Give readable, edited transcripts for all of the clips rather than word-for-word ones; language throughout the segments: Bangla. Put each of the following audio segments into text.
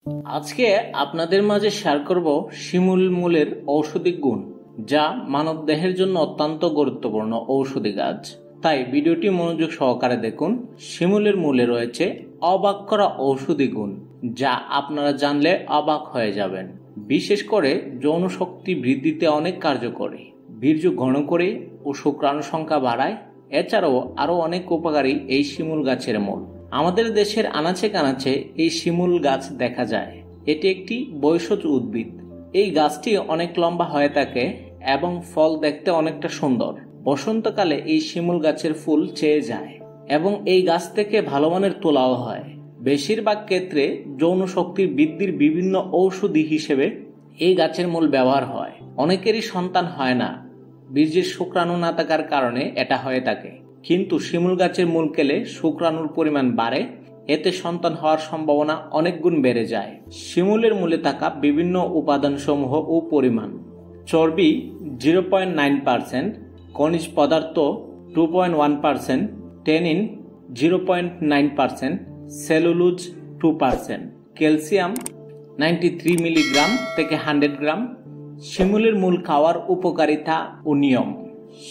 আজকে আপনাদের মাঝে শেয়ার করব শিমুল মূলের ঔষধি গুণ, যা মানব দেহের জন্য অত্যন্ত গুরুত্বপূর্ণ ঔষধি গাছ। তাই ভিডিওটি মনোযোগ সহকারে দেখুন। শিমুলের মূলে রয়েছে অবাক করা ঔষধি গুণ, যা আপনারা জানলে অবাক হয়ে যাবেন। বিশেষ করে যৌন শক্তি বৃদ্ধিতে অনেক কার্যকরী, বীর্য ঘন করে ও শুক্রাণু সংখ্যা বাড়ায়। এছাড়াও আরো অনেক উপকারী এই শিমুল গাছের মূল। আমাদের দেশের আনাচে কানাচে এই শিমুল গাছ দেখা যায়। এটি একটি বৈশজ উদ্ভিদ। এই গাছটি অনেক লম্বা হয়ে থাকে এবং ফল দেখতে অনেকটা সুন্দর। বসন্তকালে এই শিমুল গাছের ফুল চেয়ে যায় এবং এই গাছ থেকে ভালো মানের তোলাও হয়। বেশিরভাগ ক্ষেত্রে যৌন শক্তির বৃদ্ধির বিভিন্ন ঔষধি হিসেবে এই গাছের মূল ব্যবহার হয়। অনেকেরই সন্তান হয় না, বীর্যের শুক্রাণু না থাকার কারণে এটা হয়ে থাকে। কিন্তু শিমুল গাছের মূল খেলে শুক্রাণুর পরিমাণ বাড়ে, এতে সন্তান হওয়ার সম্ভাবনা অনেক গুণ বেড়ে যায়। শিমুলের মূলে থাকা বিভিন্ন উপাদানসমূহ ও পরিমাণ: চর্বি 0.9%, খনিজ পদার্থ 2.1%, ট্যানিন 0.9%, সেলুলোজ 2%, ক্যালসিয়াম 93 মিলিগ্রাম থেকে 100 গ্রাম। শিমুলের মূল খাওয়ার উপকারিতা ও নিয়ম: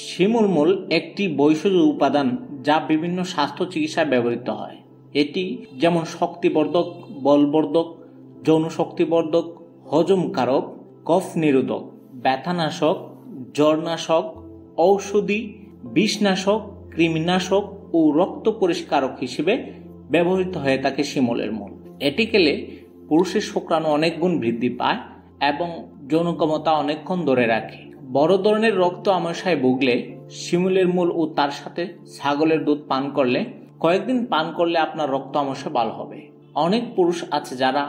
শিমুল মূল একটি বৈশজ উপাদান যা বিভিন্ন স্বাস্থ্য চিকিৎসায় ব্যবহৃত হয়। এটি যেমন শক্তিবর্ধক, বলবর্ধক, যৌন শক্তিবর্ধক, হজমকারক, কফ নিরোধক, ব্যথানাশক, জ্বরনাশক, ঔষধি, বিষনাশক, কৃমিনাশক ও রক্ত পরিষ্কারক হিসেবে ব্যবহৃত হয়ে থাকে শিমুলের মূল। এটি খেলে পুরুষের শুক্রাণু অনেক গুণ বৃদ্ধি পায় এবং যৌন ক্ষমতা অনেকক্ষণ ধরে রাখে। বড় ধরনের রক্ত আমাশায় ভুগলে শিমুলের মূল ও তার সাথে ছাগলের দুধ পান করলে, কয়েকদিন পান করলে আপনার রক্ত আমাশয় ভালো হবে। অনেক পুরুষ আছে যারা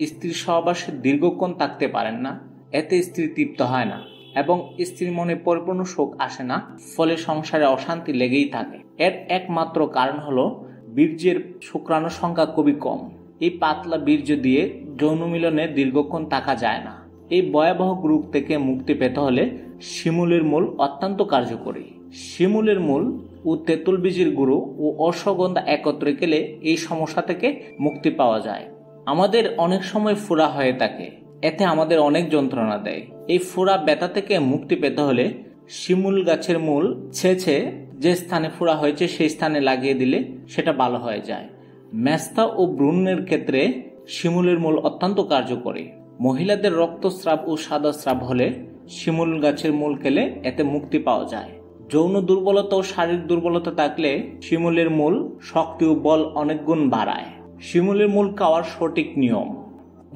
স্ত্রীর সহবাসে দীর্ঘক্ষণ থাকতে পারেন না, এতে স্ত্রী তৃপ্ত হয় না এবং স্ত্রীর মনে পরিপূর্ণ সুখ আসে না, ফলে সংসারে অশান্তি লেগেই থাকে। এর একমাত্র কারণ হলো বীর্যের শুক্রাণুর সংখ্যা খুবই কম। এই পাতলা বীর্য দিয়ে যৌন মিলনে দীর্ঘক্ষণ থাকা যায় না। এই ভয়াবহ রোগ থেকে মুক্তি পেতে হলে শিমুলের মূল অত্যন্ত কার্যকরী। শিমুলের মূল ও তেঁতুল বীজের গুঁড়ো ও অশ্বগন্ধা একত্রে খেলে এই সমস্যা থেকে মুক্তি পাওয়া যায়। আমাদের অনেক সময় ফোড়া হয়ে থাকে, এতে আমাদের অনেক যন্ত্রণা দেয়। এই ফোড়া ব্যথা থেকে মুক্তি পেতে হলে শিমুল গাছের মূল ছেঁচে যে স্থানে ফোড়া হয়েছে সেই স্থানে লাগিয়ে দিলে সেটা ভালো হয়ে যায়। মেস্তা ও ব্রণের ক্ষেত্রে শিমুলের মূল অত্যন্ত কার্যকরী। মহিলাদের রক্তস্রাব ও সাদা স্রাব হলে শিমুল গাছের মূল খেলে এতে মুক্তি পাওয়া যায়। যৌন দুর্বলতা ও শারীরিক দুর্বলতা থাকলে শিমুলের মূল শক্তি ও বল অনেক গুণ বাড়ায়। শিমুলের মূল খাওয়ার সঠিক নিয়ম: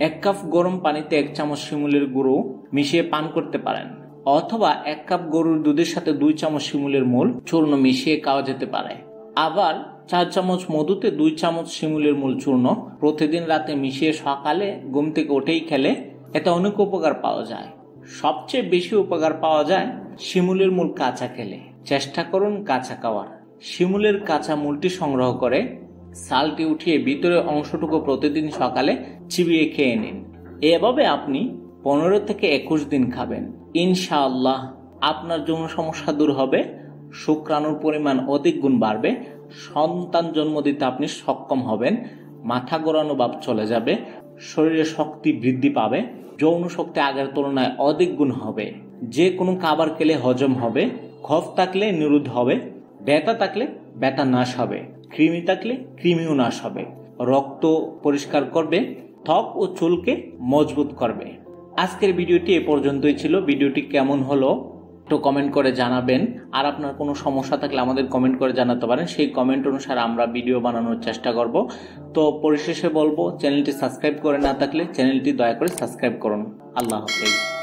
1 কাপ গরম পানিতে 1 চামচ শিমুলের গুঁড়ো মিশিয়ে পান করতে পারেন, অথবা 1 কাপ গরুর দুধের সাথে 2 চামচ শিমুলের মূল চূর্ণ মিশিয়ে খাওয়া যেতে পারে। আবার 4 চামচ মধুতে 2 চামচ শিমুলের মূল চূর্ণ প্রতিদিন রাতে মিশিয়ে সকালে ঘুম থেকে উঠেই খেলে এতে অনেক উপকার পাওয়া যায়। সবচেয়ে বেশি উপকার পাওয়া যায় শিমুলের মূল কাঁচা খেলে। চেষ্টা করুন কাঁচা খাওয়ার। শিমুলের কাঁচা মূলটি সংগ্রহ করে ছালটি উঠিয়ে ভিতরের অংশটুকু প্রতিদিন সকালে চিবিয়ে খেয়ে নিন। এভাবে আপনি 15 থেকে 21 দিন খাবেন। ইনশাআল্লাহ আপনার যৌন সমস্যা দূর হবে, শুক্রাণুর পরিমাণ অধিক গুণ বাড়বে, সন্তান জন্ম দিতে আপনি সক্ষম হবেন, মাথা ঘোরানো ভাব চলে যাবে, শরীরে শক্তি বৃদ্ধি পাবে, যৌন শক্তি আগের তুলনায় অধিক গুণ হবে, যে কোনো খাবার খেলে হজম হবে, কফ থাকলে নিরোধ হবে, ব্যথা থাকলে ব্যথা নাশ হবে, কৃমি থাকলে কৃমিও নাশ হবে, রক্ত পরিষ্কার করবে, ত্বক ও চুলকে মজবুত করবে। আজকের ভিডিওটি এ পর্যন্তই ছিল। ভিডিওটি কেমন হলো একটু কমেন্ট করে জানাবেন। আর আপনার কোনো সমস্যা থাকলে আমাদের কমেন্ট করে জানাতে পারেন, সেই কমেন্ট অনুসারে আমরা ভিডিও বানানোর চেষ্টা করব। তো পরিশেষে বলবো, চ্যানেলটি সাবস্ক্রাইব করে না থাকলে চ্যানেলটি দয়া করে সাবস্ক্রাইব করুন। আল্লাহ হাফেজ।